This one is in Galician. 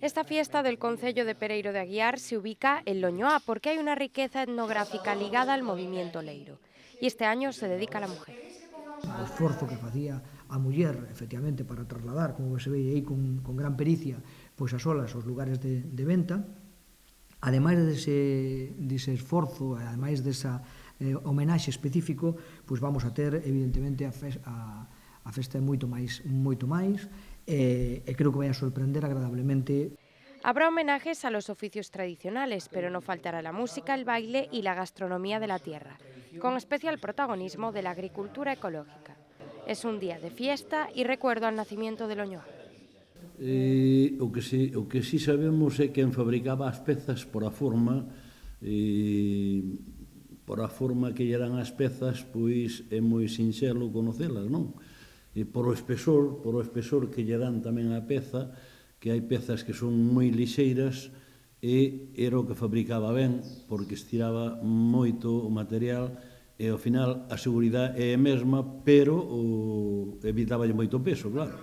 Esta fiesta del concello de Pereiro de Aguiar se ubica en Loñoá porque hay una riqueza etnográfica ligada al movimiento leiro. Y este año se dedica a la mujer. O esforzo que facía a muller, efectivamente, para trasladar, como se ve aí con gran pericia, pois as olas aos lugares de venta, ademais dese esforzo, ademais desa homenaxe específico, pois vamos a ter, evidentemente, a festa é moito máis, e creo que vai a sorprender agradablemente. Habrá homenajes a los oficios tradicionales, pero no faltará la música, el baile y la gastronomía de la tierra, con especial protagonismo de la agricultura ecológica. Es un día de fiesta y recuerdo al nacimiento de Loñoa. O que sí sabemos é quen fabricaba as pezas por a forma, que lle dan as pezas, pois é moi sinxelo conocelas, non? E por o espesor que lle dan tamén a peza, que hai pezas que son moi lixeiras, e era o que fabricaba ben, porque estiraba moito o material, e ao final a seguridade é a mesma, pero evitaba moito peso, claro.